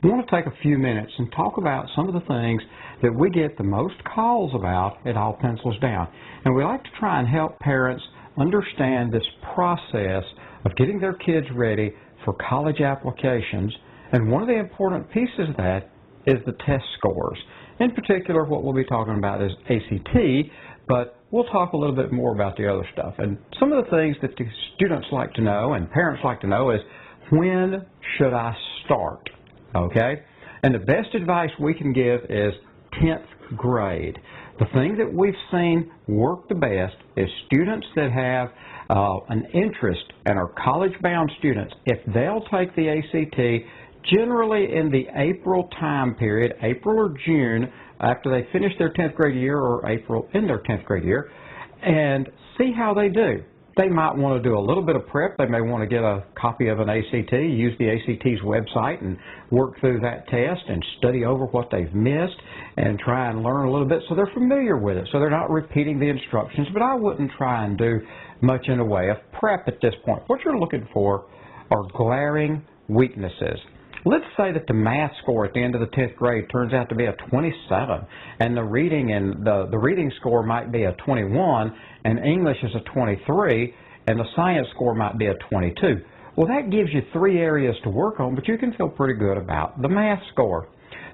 I want to take a few minutes and talk about some of the things that we get the most calls about at All Pencils Down. And we like to try and help parents understand this process of getting their kids ready for college applications. And one of the important pieces of that is the test scores. In particular, what we'll be talking about is ACT, but we'll talk a little bit more about the other stuff. And some of the things that the students like to know and parents like to know is, when should I start? Okay? And the best advice we can give is 10th grade. The thing that we've seen work the best is students that have an interest and are college-bound students. If they'll take the ACT, generally in the April time period, April or June, after they finish their 10th grade year, or April in their 10th grade year, and see how they do. They might want to do a little bit of prep. They may want to get a copy of an ACT, use the ACT's website and work through that test and study over what they've missed and try and learn a little bit so they're familiar with it, so they're not repeating the instructions. But I wouldn't try and do much in the way of prep at this point. What you're looking for are glaring weaknesses. Let's say that the math score at the end of the 10th grade turns out to be a 27, and the reading score might be a 21, and English is a 23, and the science score might be a 22. Well, that gives you 3 areas to work on, but you can feel pretty good about the math score.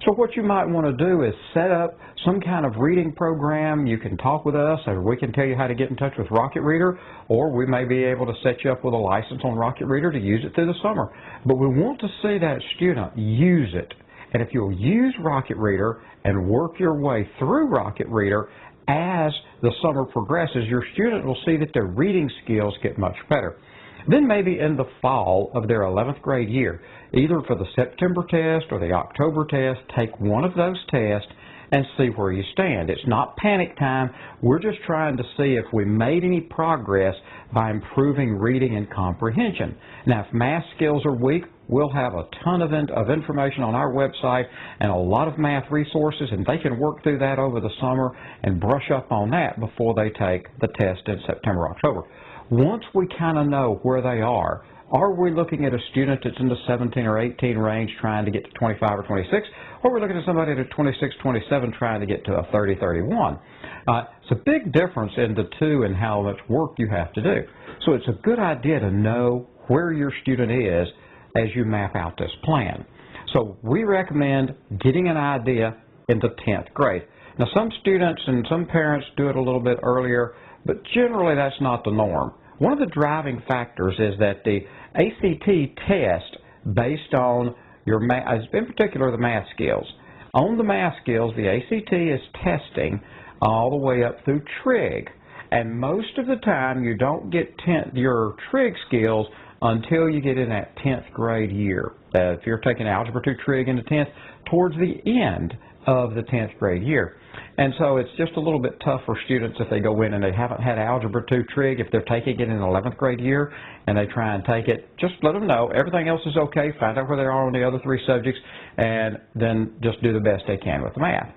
So what you might want to do is set up some kind of reading program. You can talk with us, or we can tell you how to get in touch with Rocket Reader, or we may be able to set you up with a license on Rocket Reader to use it through the summer. But we want to see that student use it. And if you'll use Rocket Reader and work your way through Rocket Reader as the summer progresses, your student will see that their reading skills get much better. Then maybe in the fall of their 11th grade year, either for the September test or the October test, take one of those tests and see where you stand. It's not panic time. We're just trying to see if we made any progress by improving reading and comprehension. Now, if math skills are weak, we'll have a ton of information on our website and a lot of math resources, and they can work through that over the summer and brush up on that before they take the test in September, October. Once we kind of know where they are we looking at a student that's in the 17 or 18 range trying to get to 25 or 26, or we're looking at somebody at 26, 27 trying to get to a 30, 31? It's a big difference in the two and how much work you have to do. So it's a good idea to know where your student is as you map out this plan. So we recommend getting an idea in the 10th grade. Now, some students and some parents do it a little bit earlier, but generally that's not the norm. One of the driving factors is that the ACT test, based on your in particular the math skills. On the math skills, the ACT is testing all the way up through trig. And most of the time you don't get your trig skills until you get in that 10th grade year. If you're taking Algebra 2 trig in the 10th, towards the end of the 10th grade year. And so it's just a little bit tough for students if they go in and they haven't had Algebra 2 trig. If they're taking it in the 11th grade year and they try and take it, just let them know everything else is okay, find out where they are on the other 3 subjects, and then just do the best they can with the math.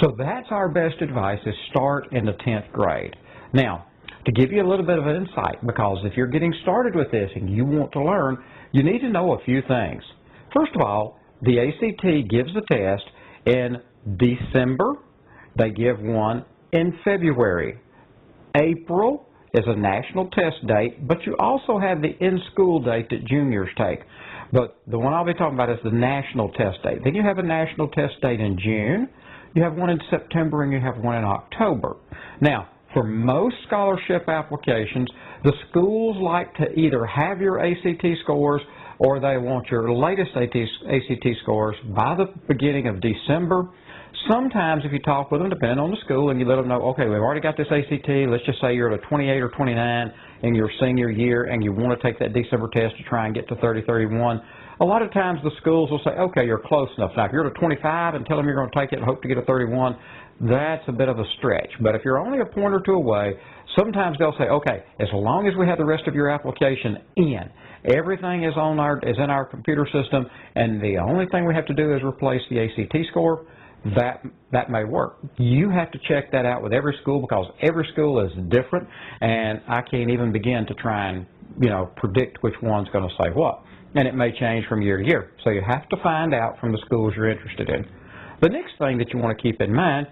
So that's our best advice, is start in the 10th grade. Now, to give you a little bit of an insight, because if you're getting started with this and you want to learn, you need to know a few things. First of all, the ACT gives the test in December. They give one in February. April is a national test date, but you also have the in-school date that juniors take. But the one I'll be talking about is the national test date. Then you have a national test date in June, you have one in September, and you have one in October. Now, for most scholarship applications, the schools like to either have your ACT scores or they want your latest ACT scores by the beginning of December. Sometimes if you talk with them, depending on the school, and you let them know, okay, we've already got this ACT, let's just say you're at a 28 or 29 in your senior year and you want to take that December test to try and get to 30, 31, a lot of times the schools will say, okay, you're close enough. Now, if you're at a 25 and tell them you're going to take it and hope to get a 31, that's a bit of a stretch. But if you're only a point or two away, sometimes they'll say, okay, as long as we have the rest of your application in, everything is in our computer system, and the only thing we have to do is replace the ACT score, that may work. You have to check that out with every school, because every school is different, and I can't even begin to try and predict which one's going to say what. and it may change from year to year. So you have to find out from the schools you're interested in. The next thing that you want to keep in mind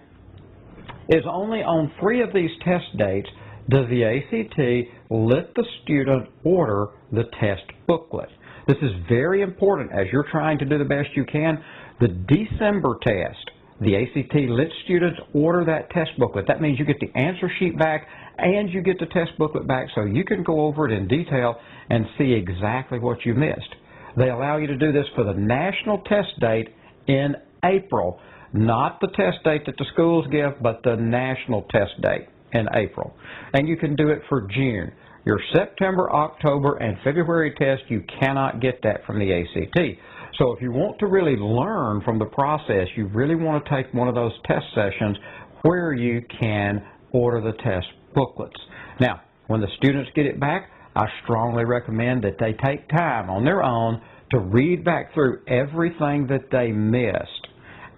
is only on 3 of these test dates does the ACT let the student order the test booklet. This is very important as you're trying to do the best you can. The December test, the ACT lets students order that test booklet. That means you get the answer sheet back and you get the test booklet back so you can go over it in detail and see exactly what you missed. They allow you to do this for the national test date in April, not the test date that the schools give, but the national test date in April. And you can do it for June. Your September, October, and February test, you cannot get that from the ACT. So if you want to really learn from the process, you really want to take one of those test sessions where you can order the test booklets. Now, when the students get it back, I strongly recommend that they take time on their own to read back through everything that they missed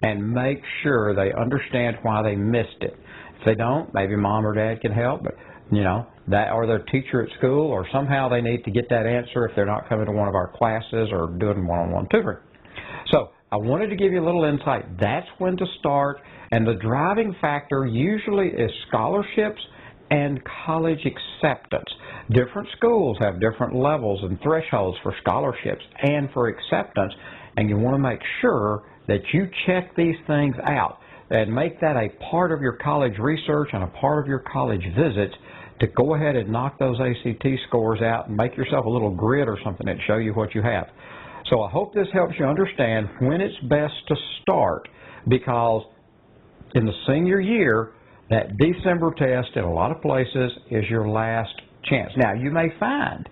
and make sure they understand why they missed it. If they don't, maybe mom or dad can help, but that or their teacher at school, or somehow they need to get that answer if they're not coming to one of our classes or doing one-on-one tutoring. So I wanted to give you a little insight. That's when to start, and the driving factor usually is scholarships and college acceptance. Different schools have different levels and thresholds for scholarships and for acceptance, and you want to make sure that you check these things out and make that a part of your college research and a part of your college visits to go ahead and knock those ACT scores out and make yourself a little grid or something that show you what you have. So I hope this helps you understand when it's best to start, because in the senior year, that December test in a lot of places is your last chance. Now, you may find,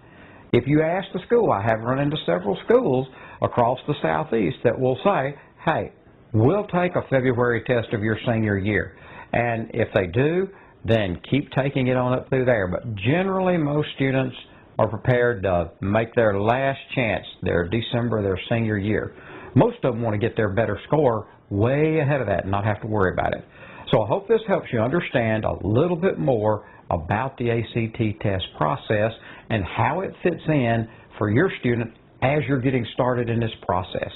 if you ask the school, I have run into several schools across the Southeast that will say, hey, we'll take a February test of your senior year. And if they do, then keep taking it on up through there. But generally, most students are prepared to make their last chance, their December, their senior year. Most of them want to get their better score way ahead of that and not have to worry about it. So I hope this helps you understand a little bit more about the ACT test process and how it fits in for your student as you're getting started in this process.